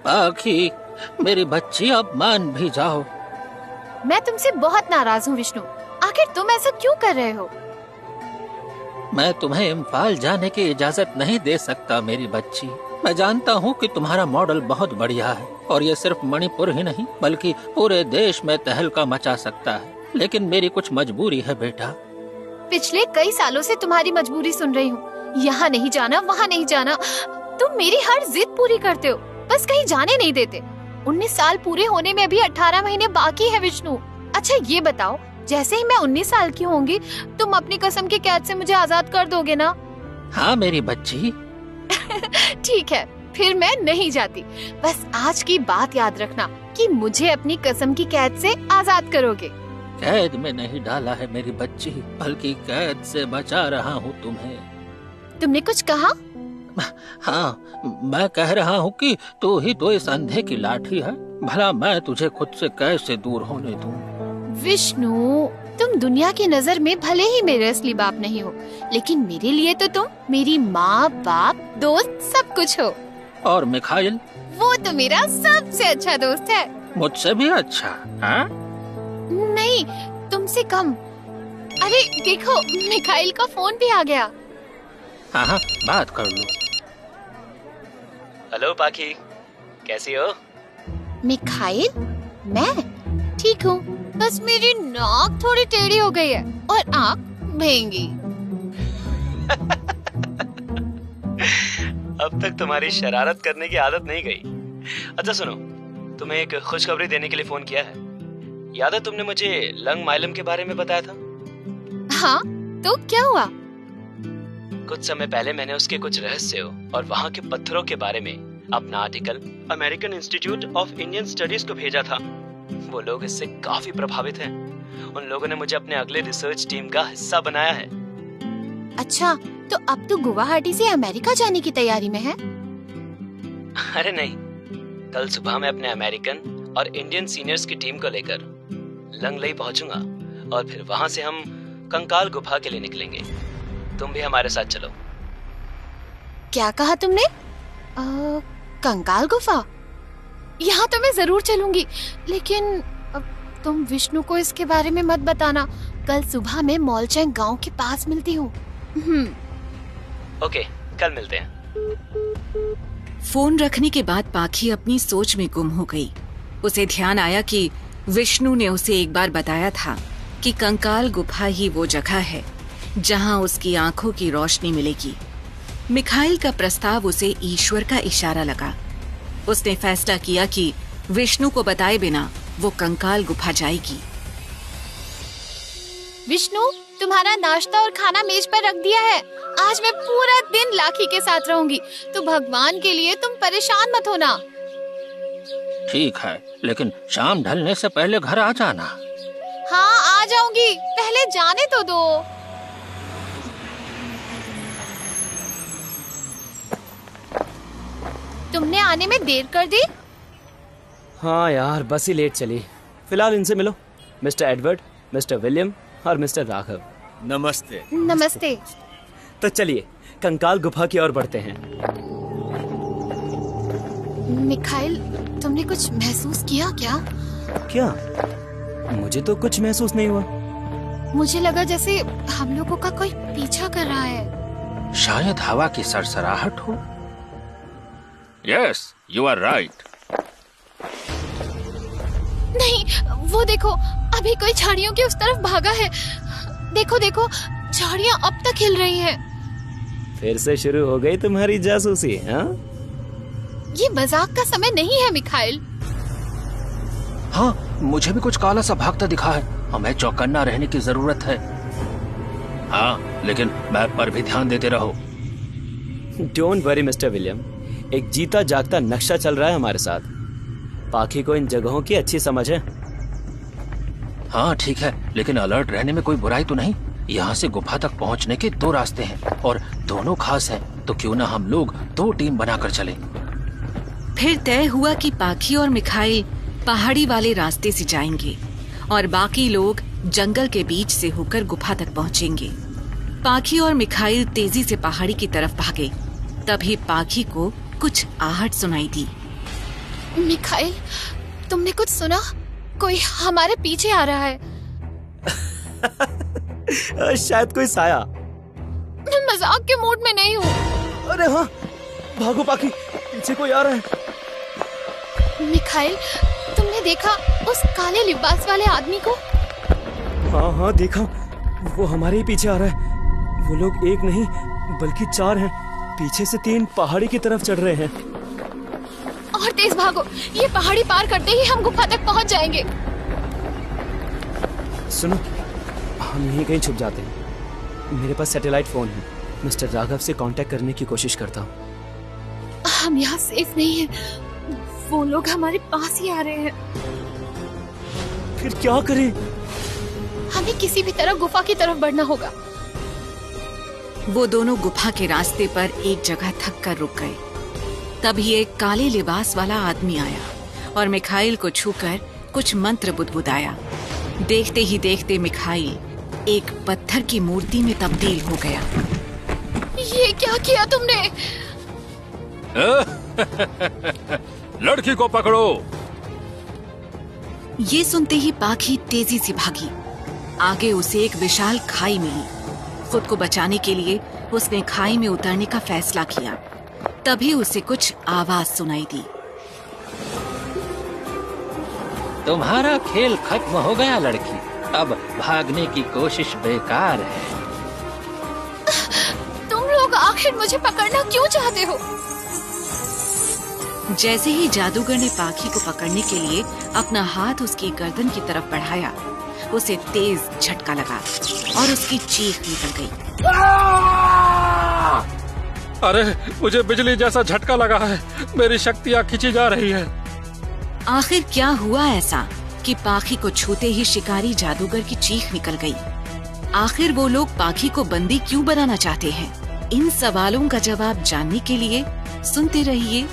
पाखी, मेरी बच्ची अब मान भी जाओ। मैं तुमसे बहुत नाराज हूँ विष्णु। आखिर तुम ऐसा क्यों कर रहे हो? मैं तुम्हें इम्फाल जाने की इजाजत नहीं दे सकता मेरी बच्ची। मैं जानता हूँ कि तुम्हारा मॉडल बहुत बढ़िया है और ये सिर्फ मणिपुर ही नहीं बल्कि पूरे देश में तहलका मचा सकता है, लेकिन मेरी कुछ मजबूरी है बेटा। पिछले कई सालों से तुम्हारी मजबूरी सुन रही हूँ। यहाँ नहीं जाना, वहाँ नहीं जाना। तुम मेरी हर जिद पूरी करते हो, बस कहीं जाने नहीं देते। 19 साल पूरे होने में अभी 18 महीने बाकी है विष्णु। अच्छा ये बताओ, जैसे ही मैं 19 साल की होंगी तुम अपनी कसम की कैद से मुझे आजाद कर दोगे ना? हाँ मेरी बच्ची। ठीक है, फिर मैं नहीं जाती। बस आज की बात याद रखना कि मुझे अपनी कसम की कैद से आजाद करोगे। कैद में नहीं डाला है मेरी बच्ची, बल्कि कैद से बचा रहा हूँ तुम्हें। तुमने कुछ कहा? हाँ, मैं कह रहा हूँ कि तू ही तो इस अंधे की लाठी है। भला मैं तुझे खुद से कैसे दूर होने दूँ? विष्णु, तुम दुनिया की नजर में भले ही मेरे असली बाप नहीं हो, लेकिन मेरे लिए तो तुम मेरी माँ, बाप, दोस्त सब कुछ हो। और मिखाइल? वो तो मेरा सबसे अच्छा दोस्त है। मुझसे भी अच्छा? हाँ? नहीं, तुमसे कम। अरे देखो, मिखाइल का फोन भी आ गया। हाँ हाँ, बात कर लो। हेलो पाखी, कैसी हो? मिखाइल, मैं ठीक हूँ, बस मेरी नाक थोड़ी टेढ़ी हो गई है और आँख भेंगी। अब तक तुम्हारी शरारत करने की आदत नहीं गई। अच्छा सुनो, तुम्हें एक खुशखबरी देने के लिए फोन किया है। याद है तुमने मुझे लंग माइलम के बारे में बताया था? हाँ, तो क्या हुआ? कुछ समय पहले मैंने उसके कुछ रहस्यों और वहाँ के पत्थरों के बारे में अपना article American institute of Indian studies को भेजा था। वो लोग इससे काफी प्रभावित हैं। उन लोगों ने मुझे अपने अगले रिसर्च टीम का हिस्सा बनाया है। अच्छा, तो अब तो गुवाहाटी से अमेरिका जाने की तैयारी में है? अरे नहीं, कल सुबह मैं अपने अमेरिकन और इंडियन सीनियर्स की टीम को लेकर लंगलई पहुंचूंगा और फिर वहां से हम कंकाल गुफा के लिए निकलेंगे। तुम भी हमारे साथ चलो। क्या कहा तुमने? कंकाल गुफा? यहाँ तो मैं जरूर चलूंगी, लेकिन तुम विष्णु को इसके बारे में मत बताना। कल सुबह मैं मॉलचैंग गांव के पास मिलती हूँ। ओके, कल मिलते हैं। फोन रखने के बाद पाखी अपनी सोच में गुम हो गई। उसे ध्यान आया कि विष्णु ने उसे एक बार बताया था कि कंकाल गुफा ही वो जगह है जहां उसकी आंखों की रोशनी मिलेगी। मिखाइल का प्रस्ताव उसे ईश्वर का इशारा लगा। उसने फैसला किया कि विष्णु को बताए बिना वो कंकाल गुफा जाएगी। विष्णु, तुम्हारा नाश्ता और खाना मेज पर रख दिया है। आज मैं पूरा दिन लाखी के साथ रहूंगी, तो भगवान के लिए तुम परेशान मत होना। ठीक है, लेकिन शाम ढलने से पहले घर आ जाना। हाँ, आ जाऊंगी, पहले जाने तो दो। तुमने आने में देर कर दी? हाँ यार, बस ही लेट चली। फिलहाल इनसे मिलो, मिस्टर एडवर्ड, मिस्टर विलियम और मिस्टर राघव। नमस्ते। नमस्ते। तो चलिए कंकाल गुफा की ओर बढ़ते हैं। मिखाइल, तुमने कुछ महसूस किया क्या? क्या? मुझे तो कुछ महसूस नहीं हुआ। मुझे लगा जैसे हम लोगों का कोई पीछा कर रहा है। शायद हवा की सरसराहट हो। Yes, you are right. नहीं, वो देखो, अभी कोई झाड़ियों के उस तरफ भागा है। देखो देखो, झाड़ियाँ अब तक हिल रही हैं। फिर से शुरू हो गई तुम्हारी जासूसी, हाँ? ये मजाक का समय नहीं है मिखाइल। हाँ, मुझे भी कुछ काला सा भागता दिखा है। हमें चौकन्ना रहने की जरूरत है। हाँ, लेकिन मैप पर भी ध्यान देते रहो। डोंट वरी मिस्टर विलियम, एक जीता जागता नक्शा चल रहा है हमारे साथ। पाखी को इन जगहों की अच्छी समझ है। हाँ ठीक है, लेकिन अलर्ट रहने में कोई बुराई तो नहीं। यहाँ से गुफा तक पहुँचने के 2 रास्ते हैं और दोनों खास हैं, तो क्यों ना हम लोग 2 टीम बनाकर चलें। फिर तय हुआ कि पाखी और मिखाइल पहाड़ी वाले रास्ते से जाएंगे और बाकी लोग जंगल के बीच से होकर गुफा तक पहुँचेंगे। पाखी और मिखाइल तेजी से पहाड़ी की तरफ भागे। तभी पाखी को कुछ आहट सुनाई दी। मिखाइल, तुमने कुछ सुना? कोई हमारे पीछे आ रहा है। शायद कोई साया। मैं मजाक के मूड में नहीं हूँ। अरे हाँ, भागो पाखी, पीछे कोई आ रहा है। मिखाइल, तुमने देखा उस काले लिबास वाले आदमी को? हाँ हाँ देखा, वो हमारे ही पीछे आ रहा है। वो लोग एक नहीं बल्कि 4 हैं। पीछे से 3 पहाड़ी की तरफ चढ़ रहे हैं। और तेज भागो, ये पहाड़ी पार करते ही हम गुफा तक पहुंच जाएंगे। सुनो, हम यहीं कहीं छुप जाते हैं। मेरे पास सैटेलाइट फोन है। मिस्टर राघव से कांटेक्ट करने की कोशिश करता हूँ। हम यहाँ सेफ नहीं हैं। वो लोग हमारे पास ही आ रहे हैं। फिर क्या करें? हमें किसी भी तरह गुफा की तरफ बढ़ना होगा। वो दोनों गुफा के रास्ते पर एक जगह थक कर रुक गए। तभी एक काले लिबास वाला आदमी आया और मिखाइल को छूकर कुछ मंत्र बुदबुदाया। देखते ही देखते मिखाइल एक पत्थर की मूर्ति में तब्दील हो गया। ये क्या किया तुमने? लड़की को पकड़ो। ये सुनते ही पाखी तेजी से भागी। आगे उसे एक विशाल खाई मिली। खुद को बचाने के लिए उसने खाई में उतरने का फैसला किया। तभी उसे कुछ आवाज सुनाई दी। तुम्हारा खेल खत्म हो गया लड़की, अब भागने की कोशिश बेकार है। तुम लोग आखिर मुझे पकड़ना क्यों चाहते हो? जैसे ही जादूगर ने पाखी को पकड़ने के लिए अपना हाथ उसकी गर्दन की तरफ बढ़ाया, उसे तेज झटका लगा और उसकी चीख निकल गई। अरे मुझे बिजली जैसा झटका लगा है, मेरी शक्तियाँ खींची जा रही है। आखिर क्या हुआ ऐसा कि पाखी को छूते ही शिकारी जादूगर की चीख निकल गई? आखिर वो लोग पाखी को बंदी क्यों बनाना चाहते हैं? इन सवालों का जवाब जानने के लिए सुनते रहिए